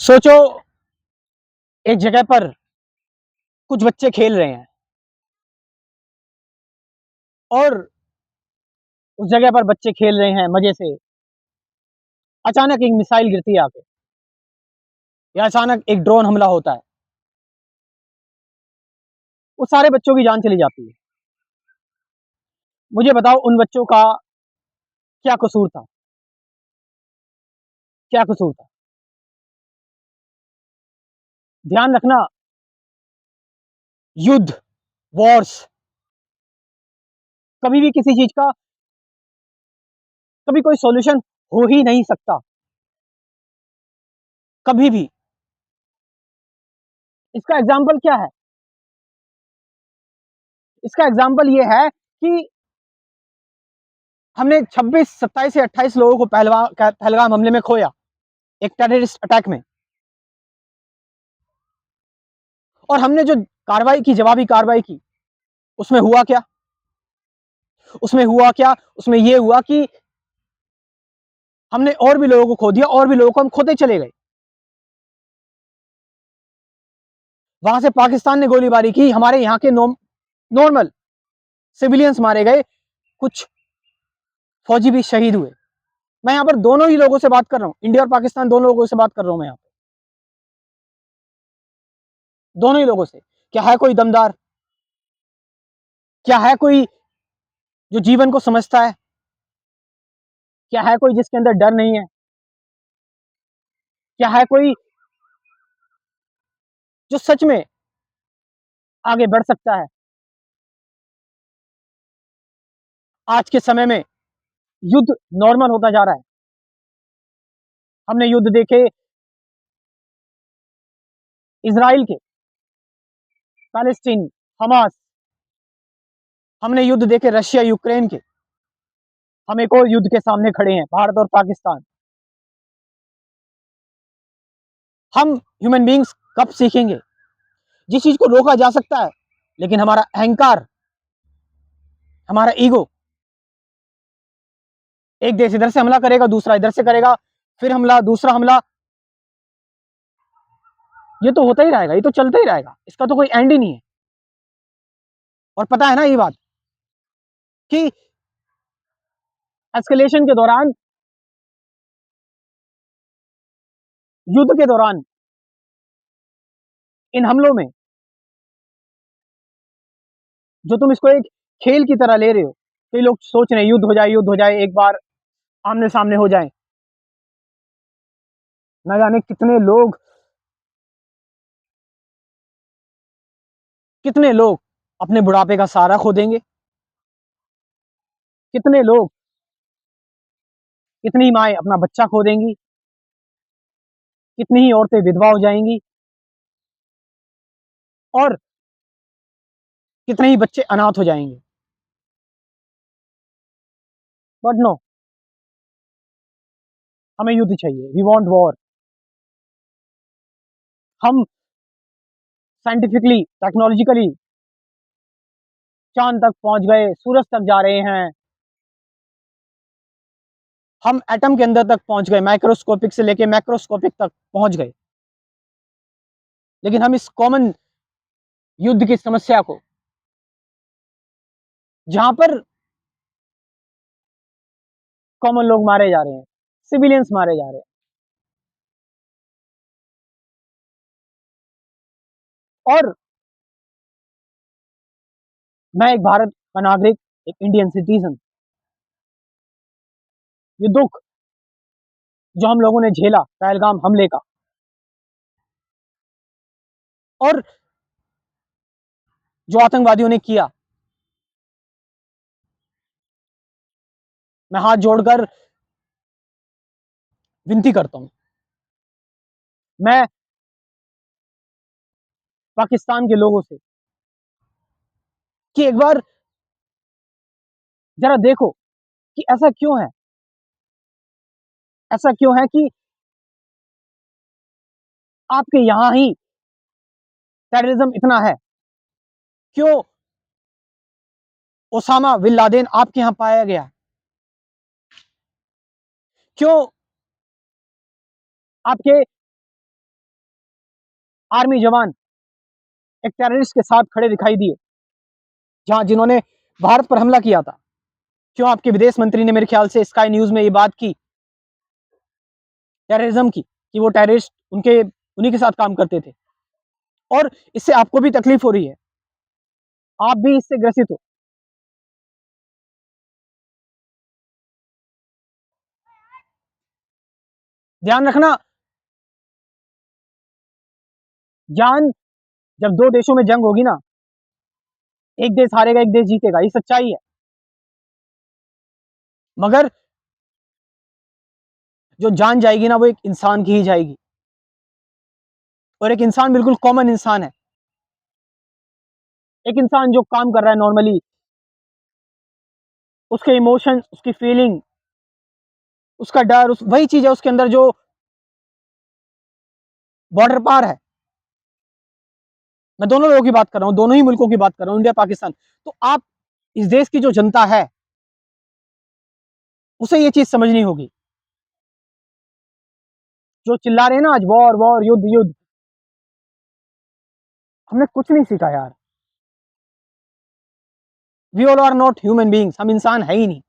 सोचो, एक जगह पर कुछ बच्चे खेल रहे हैं और उस जगह पर बच्चे खेल रहे हैं मजे से। अचानक एक मिसाइल गिरती है आके, या अचानक एक ड्रोन हमला होता है। वो सारे बच्चों की जान चली जाती है। मुझे बताओ, उन बच्चों का क्या कसूर था? क्या कसूर था? ध्यान रखना, युद्ध, वॉर्स, कभी भी किसी चीज का कभी कोई सॉल्यूशन हो ही नहीं सकता, कभी भी। इसका एग्जाम्पल क्या है? इसका एग्जाम्पल ये है कि हमने 26, 27 से 28 लोगों को पहलगाम हमले में खोया, एक टेररिस्ट अटैक में। और हमने जो कार्रवाई की, जवाबी कार्रवाई की, उसमें हुआ क्या? उसमें यह हुआ कि हमने और भी लोगों को खो दिया, और भी लोगों को हम खोते चले गए। वहां से पाकिस्तान ने गोलीबारी की, हमारे यहाँ के नॉर्मल सिविलियंस मारे गए, कुछ फौजी भी शहीद हुए। मैं यहाँ पर दोनों ही लोगों से बात कर रहा हूँ, इंडिया और पाकिस्तान दोनों लोगों से बात कर रहा हूँ मैं यहाँ पे, दोनों ही लोगों से। क्या है कोई दमदार? क्या है कोई जो जीवन को समझता है? क्या है कोई जिसके अंदर डर नहीं है? क्या है कोई जो सच में आगे बढ़ सकता है? आज के समय में युद्ध नॉर्मल होता जा रहा है। हमने युद्ध देखे इजराइल के, पैलेस्टीन, हमास। हमने युद्ध देखे रशिया यूक्रेन के। हम एक और युद्ध के सामने खड़े हैं, भारत और पाकिस्तान। हम ह्यूमन बींग्स कब सीखेंगे जिस चीज को रोका जा सकता है, लेकिन हमारा अहंकार, हमारा ईगो, एक देश इधर से हमला करेगा, दूसरा इधर से करेगा, फिर हमला, दूसरा हमला, ये तो होता ही रहेगा, ये तो चलता ही रहेगा, इसका तो कोई एंड ही नहीं है। और पता है ना ये बात कि एस्केलेशन के दौरान, युद्ध के दौरान, इन हमलों में, जो तुम इसको एक खेल की तरह ले रहे हो, कई लोग सोच रहे हैं युद्ध हो जाए, युद्ध हो जाए, एक बार आमने सामने हो जाए। न जाने कितने लोग अपने बुढ़ापे का सहारा खो देंगे। कितने लोग, कितनी माएँ अपना बच्चा खो देंगी। कितनी ही औरतें विधवा हो जाएंगी, और कितने ही बच्चे अनाथ हो जाएंगे। बट नो, हमें युद्ध चाहिए, वी वांट वॉर। हम साइंटिफिकली, टेक्नोलॉजिकली चांद तक पहुंच गए, सूरज तक जा रहे हैं, हम एटम के अंदर तक पहुंच गए, माइक्रोस्कोपिक से लेके मैक्रोस्कोपिक तक पहुंच गए। लेकिन हम इस कॉमन युद्ध की समस्या को, जहां पर कॉमन लोग मारे जा रहे हैं, सिविलियंस मारे जा रहे हैं, और मैं एक भारत का नागरिक, एक इंडियन सिटीजन, ये दुख जो हम लोगों ने झेला पहलगाम हमले का, और जो आतंकवादियों ने किया, मैं हाथ जोड़कर विनती करता हूं, मैं पाकिस्तान के लोगों से, कि एक बार जरा देखो कि ऐसा क्यों है, ऐसा क्यों है कि आपके यहां ही टेररिज्म इतना है। क्यों ओसामा बिन लादेन आपके यहां पाया गया? क्यों आपके आर्मी जवान एक टेररिस्ट के साथ खड़े दिखाई दिए, जहां जिन्होंने भारत पर हमला किया था। क्यों आपके विदेश मंत्री ने मेरे ख्याल से स्काई न्यूज में ये बात की टेररिज्म की, कि वो टेररिस्ट उनके उन्हीं के साथ काम करते थे, और इससे आपको भी तकलीफ हो रही है, आप भी इससे ग्रसित हो। ध्यान रखना, जान, जब दो देशों में जंग होगी ना, एक देश हारेगा एक देश जीतेगा, ये सच्चाई है। मगर जो जान जाएगी ना, वो एक इंसान की ही जाएगी, और एक इंसान बिल्कुल कॉमन इंसान है। एक इंसान जो काम कर रहा है नॉर्मली, उसके इमोशंस, उसकी फीलिंग, उसका डर, वही चीज है उसके अंदर जो बॉर्डर पार है। मैं दोनों लोगों की बात कर रहा हूं, दोनों ही मुल्कों की बात कर रहा हूं, इंडिया पाकिस्तान। तो आप, इस देश की जो जनता है, उसे ये चीज समझनी होगी। जो चिल्ला रहे हैं ना आज, वॉर वॉर, युद्ध युद्ध, हमने कुछ नहीं सीखा यार। We all are not human beings, हम इंसान है ही नहीं।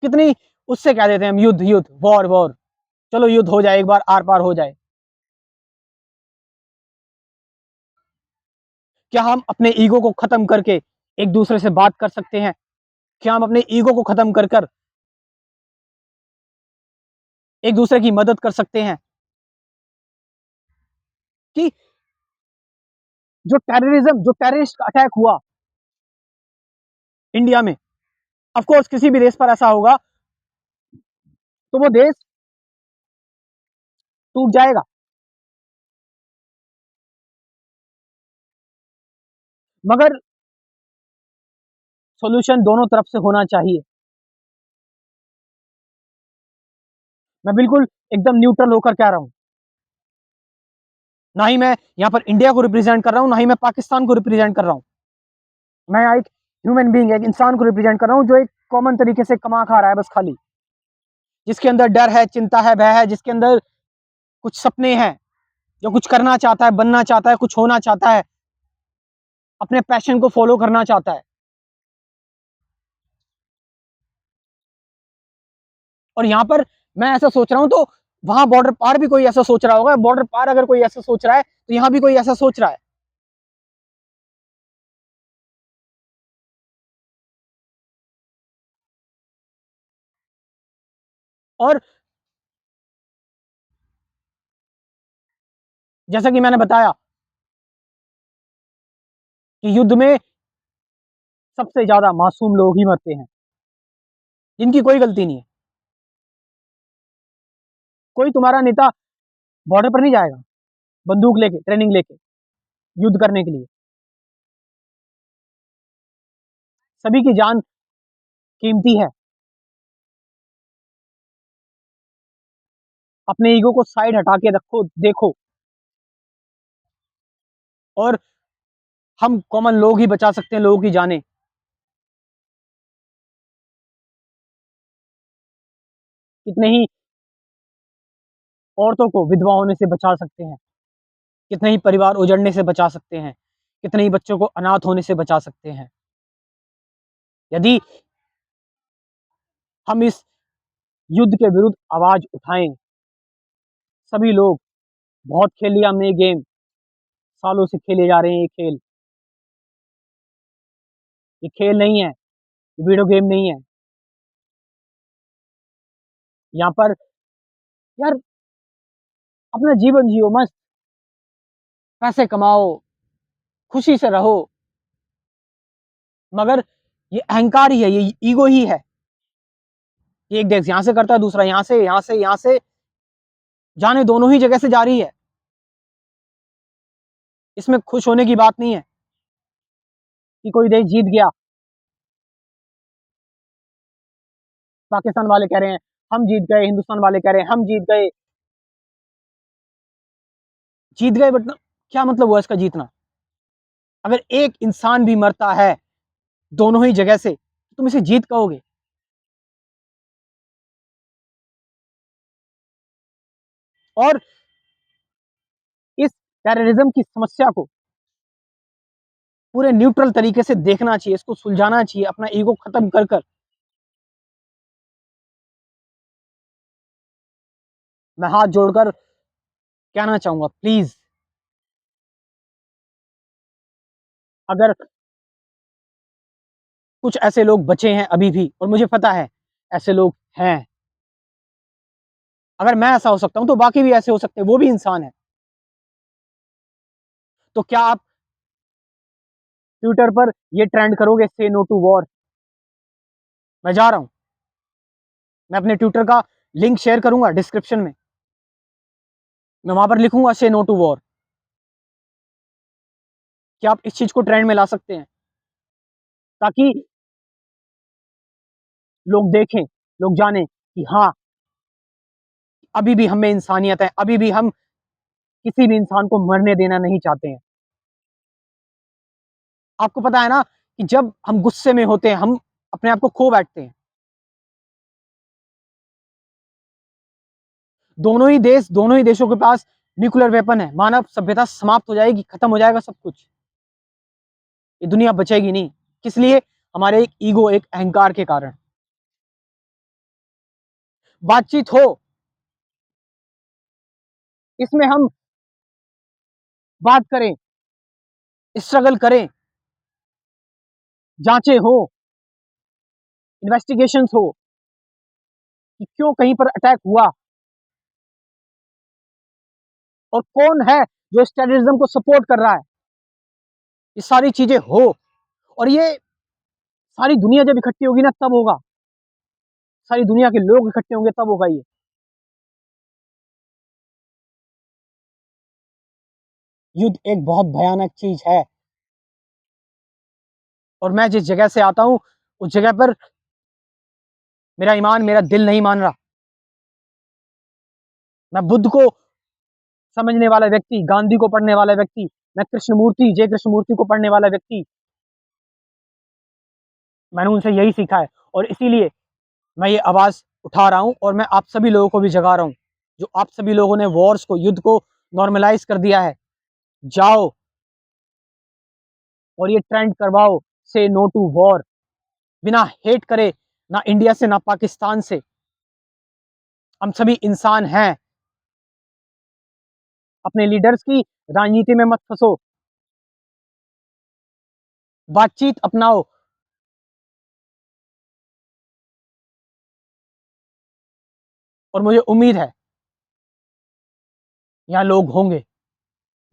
कितनी उससे कह देते हैं हम, युद्ध युद्ध, वॉर वॉर, चलो युद्ध हो जाए, एक बार आर पार हो जाए। क्या हम अपने ईगो को खत्म करके एक दूसरे से बात कर सकते हैं? क्या हम अपने ईगो को खत्म कर कर एक दूसरे की मदद कर सकते हैं? कि जो टेररिस्ट अटैक हुआ इंडिया में, ऑफ कोर्स किसी भी देश पर ऐसा होगा तो वो देश टूट जाएगा। मगर सॉल्यूशन दोनों तरफ से होना चाहिए। मैं बिल्कुल एकदम न्यूट्रल होकर कह रहा हूं, ना ही मैं यहां पर इंडिया को रिप्रेजेंट कर रहा हूं, ना ही मैं पाकिस्तान को रिप्रेजेंट कर रहा हूं। मैं एक ह्यूमन बींग, एक इंसान को रिप्रेजेंट कर रहा हूं, जो एक कॉमन तरीके से कमा खा रहा है बस खाली, जिसके अंदर डर है, चिंता है, भय है, जिसके अंदर कुछ सपने हैं, जो कुछ करना चाहता है, बनना चाहता है, कुछ होना चाहता है, अपने पैशन को फॉलो करना चाहता है। और यहां पर मैं ऐसा सोच रहा हूं, तो वहां बॉर्डर पार भी कोई ऐसा सोच रहा होगा, बॉर्डर पार अगर कोई ऐसा सोच रहा है, तो यहां भी कोई ऐसा सोच रहा है। और जैसा कि मैंने बताया कि युद्ध में सबसे ज्यादा मासूम लोग ही मरते हैं, जिनकी कोई गलती नहीं है। कोई तुम्हारा नेता बॉर्डर पर नहीं जाएगा बंदूक लेके, ट्रेनिंग लेके, युद्ध करने के लिए। सभी की जान कीमती है। अपने ईगो को साइड हटा के रखो, देखो, और हम कॉमन लोग ही बचा सकते हैं लोगों की जानें। कितने ही औरतों को विधवा होने से बचा सकते हैं, कितने ही परिवार उजड़ने से बचा सकते हैं, कितने ही बच्चों को अनाथ होने से बचा सकते हैं, यदि हम इस युद्ध के विरुद्ध आवाज उठाएं। सभी लोग, बहुत खेल लिया हमने ये गेम, सालों से खेले जा रहे हैं ये खेल। ये खेल नहीं है, ये वीडियो गेम नहीं है। यहाँ पर यार अपना जीवन जियो, मस्त पैसे कमाओ, खुशी से रहो। मगर ये अहंकार ही है, ये ईगो ही है। ये एक देश यहां से करता है, दूसरा यहां से, यहां से, यहां से, जाने दोनों ही जगह से जा रही है। इसमें खुश होने की बात नहीं है कि कोई देश जीत गया। पाकिस्तान वाले कह रहे हैं हम जीत गए, हिंदुस्तान वाले कह रहे हैं हम जीत गए। जीत गए बट क्या मतलब हुआ इसका जीतना? अगर एक इंसान भी मरता है दोनों ही जगह से, तो तुम इसे जीत कहोगे? और टेररिज्म की समस्या को पूरे न्यूट्रल तरीके से देखना चाहिए, इसको सुलझाना चाहिए, अपना ईगो खत्म कर कर। मैं हाथ जोड़कर कहना चाहूंगा, प्लीज, अगर कुछ ऐसे लोग बचे हैं अभी भी, और मुझे पता है ऐसे लोग हैं, अगर मैं ऐसा हो सकता हूं तो बाकी भी ऐसे हो सकते हैं, वो भी इंसान है। तो क्या आप ट्विटर पर ये ट्रेंड करोगे, से नो टू वॉर? मैं जा रहा हूं, मैं अपने ट्विटर का लिंक शेयर करूंगा डिस्क्रिप्शन में, मैं वहां पर लिखूंगा से नो टू वॉर। क्या आप इस चीज को ट्रेंड में ला सकते हैं, ताकि लोग देखें, लोग जाने कि हाँ, अभी भी हमें इंसानियत है, अभी भी हम किसी भी इंसान को मरने देना नहीं चाहते हैं। आपको पता है ना कि जब हम गुस्से में होते हैं, हम अपने आप को खो बैठते हैं। दोनों ही देशों के पास न्यूक्लियर वेपन है, मानव सभ्यता समाप्त हो जाएगी, खत्म हो जाएगा सब कुछ, ये दुनिया बचेगी नहीं। किस लिए? हमारे एक ईगो, एक अहंकार के कारण। बातचीत हो, इसमें हम बात करें, स्ट्रगल करें, जांचें हो, इन्वेस्टिगेशंस हो कि क्यों कहीं पर अटैक हुआ, और कौन है जो इस टेररिज्म को सपोर्ट कर रहा है। ये सारी चीजें हो, और ये सारी दुनिया जब इकट्ठी होगी ना, तब होगा। सारी दुनिया के लोग इकट्ठे होंगे, तब होगा ये। युद्ध एक बहुत भयानक चीज है, और मैं जिस जगह से आता हूं, उस जगह पर मेरा ईमान, मेरा दिल नहीं मान रहा। मैं बुद्ध को समझने वाला व्यक्ति, गांधी को पढ़ने वाला व्यक्ति, मैं कृष्णमूर्ति, जय कृष्णमूर्ति को पढ़ने वाला व्यक्ति, मैंने उनसे यही सीखा है, और इसीलिए मैं ये आवाज उठा रहा हूं, और मैं आप सभी लोगों को भी जगा रहा हूं, जो आप सभी लोगों ने वॉर्स को, युद्ध को नॉर्मलाइज कर दिया है। जाओ और ये ट्रेंड करवाओ, से नो टू वॉर, बिना हेट करे, ना इंडिया से ना पाकिस्तान से। हम सभी इंसान हैं। अपने लीडर्स की राजनीति में मत फंसो, बातचीत अपनाओ, और मुझे उम्मीद है यहाँ लोग होंगे,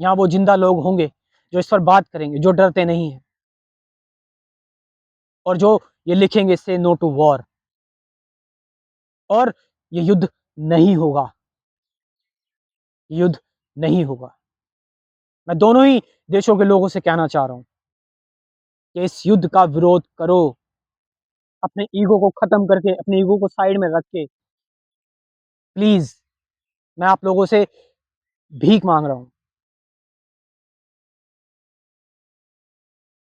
यहाँ वो जिंदा लोग होंगे जो इस पर बात करेंगे, जो डरते नहीं हैं, और जो ये लिखेंगे, से नो टू वॉर, और ये युद्ध नहीं होगा, युद्ध नहीं होगा। मैं दोनों ही देशों के लोगों से कहना चाह रहा हूं कि इस युद्ध का विरोध करो, अपने ईगो को खत्म करके, अपने ईगो को साइड में रख के। प्लीज, मैं आप लोगों से भीख मांग रहा हूं,